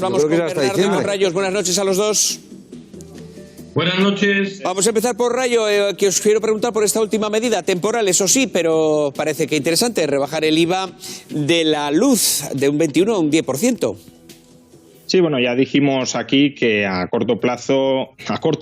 vamos con Bernardo Rayos. Buenas noches a los dos. Buenas noches. Vamos a empezar por Rayo, que os quiero preguntar por esta última medida, temporal, eso sí, pero parece que interesante, rebajar el IVA de la luz de un 21 a un 10%. Sí, bueno, ya dijimos aquí que a corto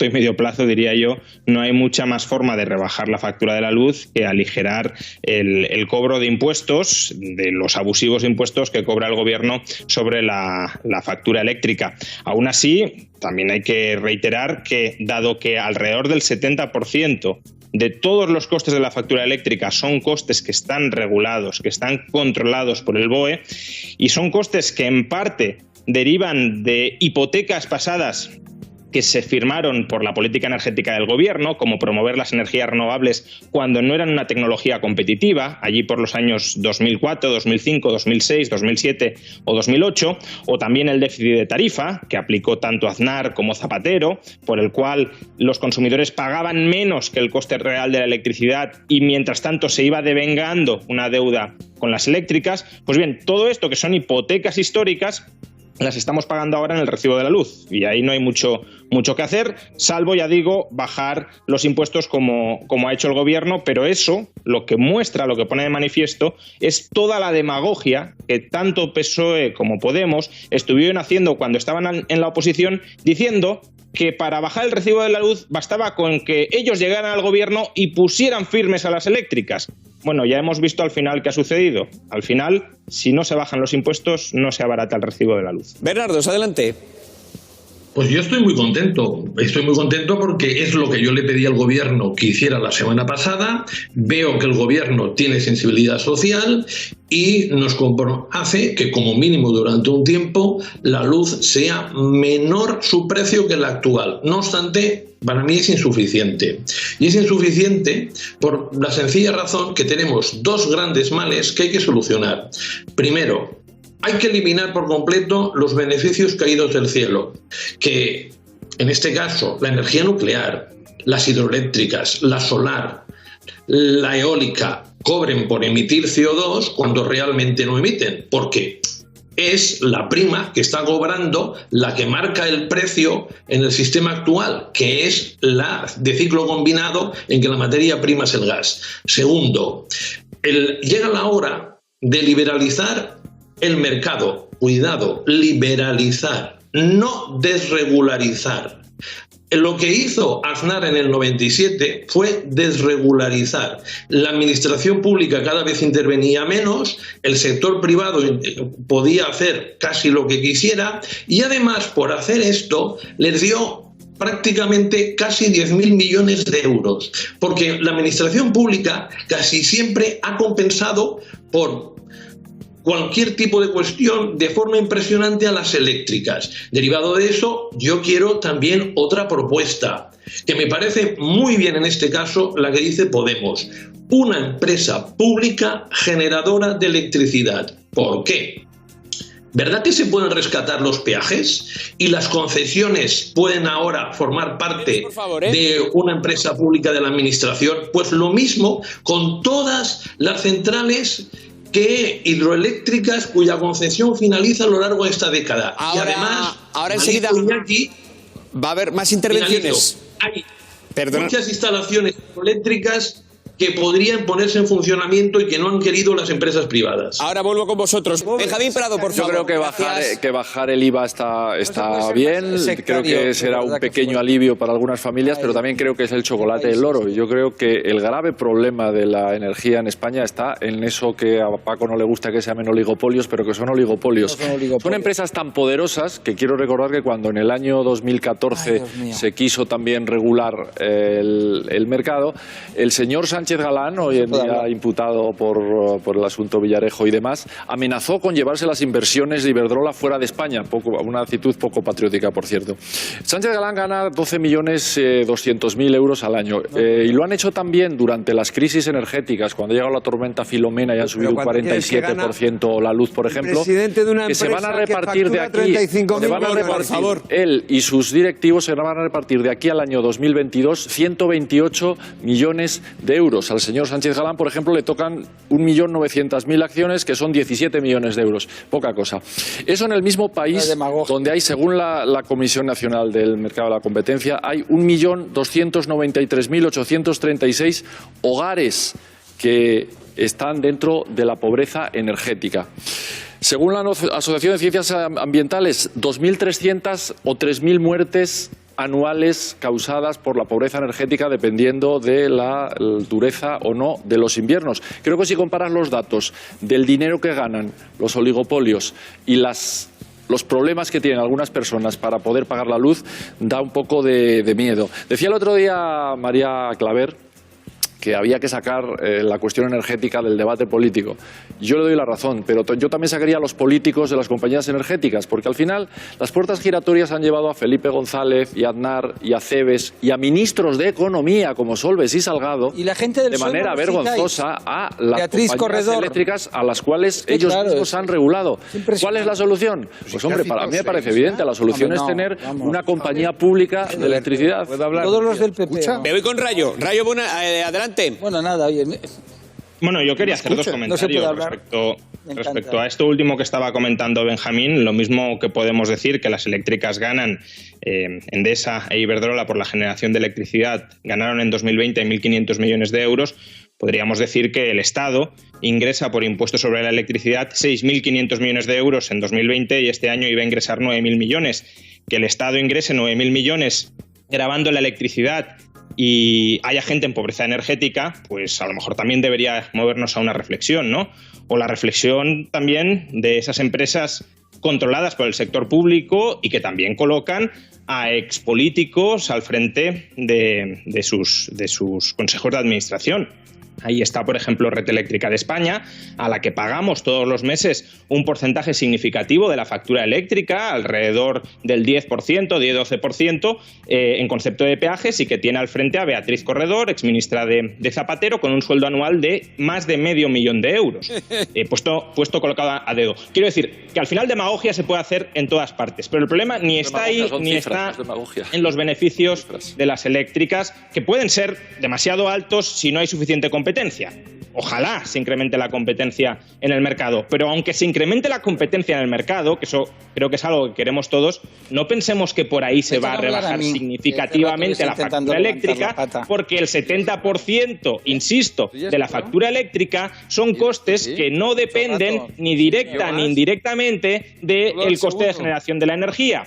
y medio plazo, diría yo, no hay mucha más forma de rebajar la factura de la luz que aligerar el cobro de impuestos, de los abusivos impuestos que cobra el gobierno sobre la factura eléctrica. Aún así, también hay que reiterar que, dado que alrededor del 70% de todos los costes de la factura eléctrica son costes que están regulados, que están controlados por el BOE, y son costes que en parte derivan de hipotecas pasadas que se firmaron por la política energética del gobierno, como promover las energías renovables cuando no eran una tecnología competitiva, allí por los años 2004, 2005, 2006, 2007 o 2008, o también el déficit de tarifa, que aplicó tanto Aznar como Zapatero, por el cual los consumidores pagaban menos que el coste real de la electricidad y mientras tanto se iba devengando una deuda con las eléctricas. Pues bien, todo esto, que son hipotecas históricas, las estamos pagando ahora en el recibo de la luz y ahí no hay mucho que hacer, salvo, ya digo, bajar los impuestos como ha hecho el gobierno, pero eso lo que muestra, lo que pone de manifiesto es toda la demagogia que tanto PSOE como Podemos estuvieron haciendo cuando estaban en la oposición, diciendo que para bajar el recibo de la luz bastaba con que ellos llegaran al gobierno y pusieran firmes a las eléctricas. Bueno, ya hemos visto al final qué ha sucedido. Al final, si no se bajan los impuestos, no se abarata el recibo de la luz. Bernardo, adelante. Pues yo estoy muy contento porque es lo que yo le pedí al gobierno que hiciera la semana pasada. Veo que el gobierno tiene sensibilidad social y nos hace que como mínimo durante un tiempo la luz sea menor su precio que la actual. No obstante, para mí es insuficiente. Y es insuficiente por la sencilla razón que tenemos dos grandes males que hay que solucionar. Primero, hay que eliminar por completo los beneficios caídos del cielo, que en este caso la energía nuclear, las hidroeléctricas, la solar, la eólica cobren por emitir CO2 cuando realmente no emiten, porque es la prima que está cobrando la que marca el precio en el sistema actual, que es la de ciclo combinado en que la materia prima es el gas. Segundo, llega la hora de liberalizar el mercado. Cuidado, liberalizar, no desregularizar. Lo que hizo Aznar en el 97 fue desregularizar. La administración pública cada vez intervenía menos, el sector privado podía hacer casi lo que quisiera y además por hacer esto les dio prácticamente casi 10.000 millones de euros, porque la administración pública casi siempre ha compensado por cualquier tipo de cuestión de forma impresionante a las eléctricas. Derivado de eso, yo quiero también otra propuesta, que me parece muy bien en este caso la que dice Podemos. Una empresa pública generadora de electricidad. ¿Por qué? ¿Verdad que se pueden rescatar los peajes y las concesiones pueden ahora formar parte de una empresa pública de la administración? Pues lo mismo con todas las centrales hidroeléctricas cuya concesión finaliza a lo largo de esta década. Ahora, y además, ahora enseguida va a haber más intervenciones. Hay muchas instalaciones eléctricas que podrían ponerse en funcionamiento y que no han querido las empresas privadas. Ahora vuelvo con vosotros. Benjamín Prado, por favor. Yo creo que bajar el IVA está bien. Creo que será un pequeño alivio para algunas familias, pero también creo que es el chocolate del loro. Y yo creo que el grave problema de la energía en España está en eso que a Paco no le gusta que se llamen oligopolios, pero que son oligopolios. Son empresas tan poderosas que quiero recordar que cuando en el año 2014 se quiso también regular el mercado, el señor Sánchez Galán, hoy en día imputado por el asunto Villarejo y demás, amenazó con llevarse las inversiones de Iberdrola fuera de España, una actitud poco patriótica, por cierto. Sánchez Galán gana 12.200.000 euros al año y lo han hecho también durante las crisis energéticas, cuando ha llegado la tormenta Filomena y han subido un 47% la luz, por ejemplo, que se van a repartir de aquí, él y sus directivos se van a repartir de aquí al año 2022 128 millones de euros. euros. Al señor Sánchez Galán, por ejemplo, le tocan 1.900.000 acciones, que son 17 millones de euros. Poca cosa. Eso en el mismo país donde hay, según la Comisión Nacional del Mercado de la Competencia, hay 1.293.836 hogares que están dentro de la pobreza energética. Según la Asociación de Ciencias Ambientales, 2.300 o 3.000 muertes anuales causadas por la pobreza energética, dependiendo de la dureza o no de los inviernos. Creo que si comparas los datos del dinero que ganan los oligopolios y los problemas que tienen algunas personas para poder pagar la luz, da un poco de miedo. Decía el otro día María Claver que había que sacar la cuestión energética del debate político. Yo le doy la razón, pero yo también sacaría a los políticos de las compañías energéticas, porque al final las puertas giratorias han llevado a Felipe González y a Aznar y a Cebes y a ministros de Economía como Solbes y Salgado, y la gente del de manera vergonzosa, a las Beatriz compañías Corredor eléctricas a las cuales ellos mismos han regulado. ¿Cuál es la solución? Pues hombre, para mí me parece evidente. La solución es tener una compañía pública de electricidad. Todos los del PP. Me voy con Rayo. Rayo, adelante. Bueno, nada, oye. Bueno, yo quería hacer dos comentarios respecto a esto último que estaba comentando Benjamín. Lo mismo que podemos decir que las eléctricas ganan, Endesa e Iberdrola, por la generación de electricidad, ganaron en 2020 1.500 millones de euros. Podríamos decir que el Estado ingresa por impuestos sobre la electricidad 6.500 millones de euros en 2020 y este año iba a ingresar 9.000 millones. Que el Estado ingrese 9.000 millones grabando la electricidad y haya gente en pobreza energética, pues a lo mejor también debería movernos a una reflexión, ¿no? O la reflexión también de esas empresas controladas por el sector público y que también colocan a expolíticos al frente de sus consejos de administración. Ahí está, por ejemplo, Red Eléctrica de España, a la que pagamos todos los meses un porcentaje significativo de la factura eléctrica, alrededor del 10%, 10-12%, en concepto de peajes, y que tiene al frente a Beatriz Corredor, exministra de Zapatero, con un sueldo anual de más de $500.000 de euros, puesto colocado a dedo. Quiero decir que al final demagogia se puede hacer en todas partes, pero el problema ni está ahí ni está en los beneficios de las eléctricas, que pueden ser demasiado altos si no hay suficiente competencia. Ojalá se incremente la competencia en el mercado, pero aunque se incremente la competencia en el mercado, que eso creo que es algo que queremos todos, no pensemos que por ahí se va a rebajar significativamente la factura eléctrica, porque el 70%, insisto, de la factura eléctrica son costes que no dependen ni directa ni indirectamente del coste de generación de la energía.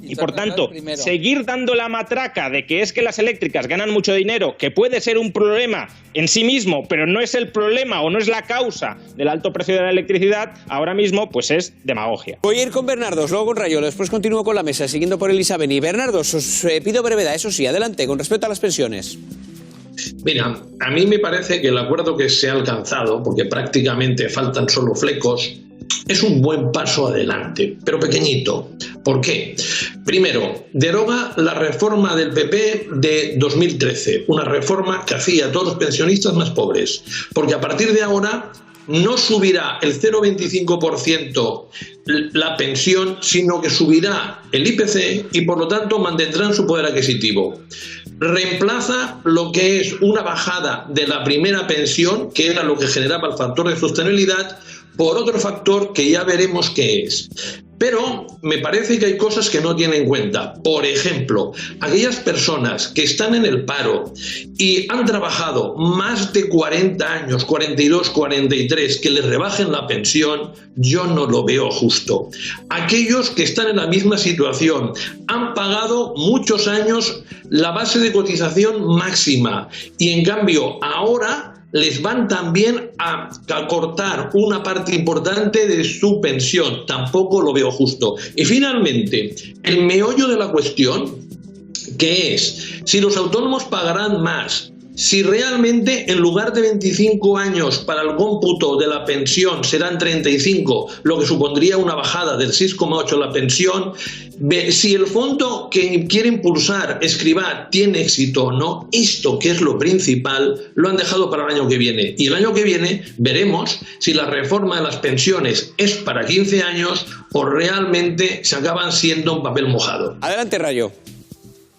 Y por tanto, seguir dando la matraca de que es que las eléctricas ganan mucho dinero, que puede ser un problema en sí mismo, pero no es el problema o no es la causa del alto precio de la electricidad, ahora mismo pues es demagogia. Voy a ir con Bernardos, luego con Rayo, después continúo con la mesa, siguiendo por Elisa Beni. Bernardos, os pido brevedad, eso sí, adelante, con respecto a las pensiones. Mira, a mí me parece que el acuerdo que se ha alcanzado, porque prácticamente faltan solo flecos, es un buen paso adelante, pero pequeñito. ¿Por qué? Primero, deroga la reforma del PP de 2013, una reforma que hacía a todos los pensionistas más pobres, porque a partir de ahora no subirá el 0,25% la pensión, sino que subirá el IPC y por lo tanto mantendrán su poder adquisitivo. Reemplaza lo que es una bajada de la primera pensión, que era lo que generaba el factor de sostenibilidad, por otro factor que ya veremos qué es. Pero me parece que hay cosas que no tiene en cuenta. Por ejemplo, aquellas personas que están en el paro y han trabajado más de 40 años, 42, 43, que les rebajen la pensión, yo no lo veo justo. Aquellos que están en la misma situación, han pagado muchos años la base de cotización máxima y en cambio ahora les van también a cortar una parte importante de su pensión. Tampoco lo veo justo. Y finalmente, el meollo de la cuestión, que es si los autónomos pagarán más, si realmente en lugar de 25 años para el cómputo de la pensión serán 35, lo que supondría una bajada del 6,8 de la pensión, si el fondo que quiere impulsar Escrivá tiene éxito o no, esto que es lo principal lo han dejado para el año que viene. Y el año que viene veremos si la reforma de las pensiones es para 15 años o realmente se acaban siendo un papel mojado. Adelante, Rayo.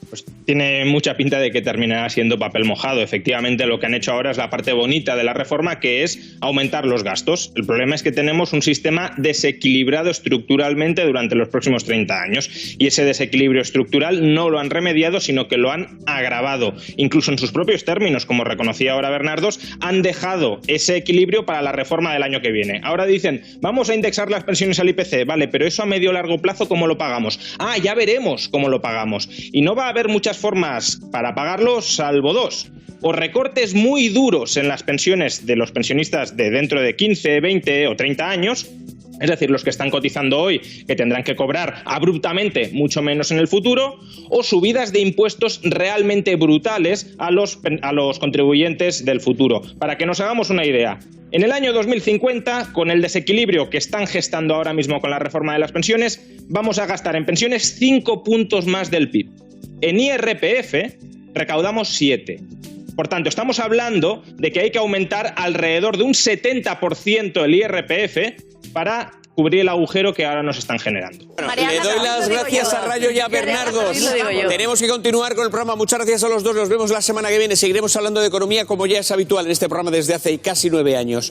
Pues Tiene mucha pinta de que terminará siendo papel mojado. Efectivamente, lo que han hecho ahora es la parte bonita de la reforma, que es aumentar los gastos. El problema es que tenemos un sistema desequilibrado estructuralmente durante los próximos 30 años. Y ese desequilibrio estructural no lo han remediado, sino que lo han agravado. Incluso en sus propios términos, como reconocía ahora Bernardos, han dejado ese equilibrio para la reforma del año que viene. Ahora dicen, vamos a indexar las pensiones al IPC. Vale, pero eso a medio o largo plazo, ¿cómo lo pagamos? Ah, ya veremos cómo lo pagamos. Y no va a haber muchas formas para pagarlo, salvo dos: o recortes muy duros en las pensiones de los pensionistas de dentro de 15, 20 o 30 años, es decir, los que están cotizando hoy, que tendrán que cobrar abruptamente mucho menos en el futuro, o subidas de impuestos realmente brutales a los contribuyentes del futuro. Para que nos hagamos una idea, en el año 2050, con el desequilibrio que están gestando ahora mismo con la reforma de las pensiones, vamos a gastar en pensiones 5 puntos más del PIB. En IRPF recaudamos 7. Por tanto, estamos hablando de que hay que aumentar alrededor de un 70% el IRPF para cubrir el agujero que ahora nos están generando. Bueno, le doy las gracias a Rayo y a Bernardos. Tenemos que continuar con el programa. Muchas gracias a los dos. Nos vemos la semana que viene. Seguiremos hablando de economía como ya es habitual en este programa desde hace casi 9 años.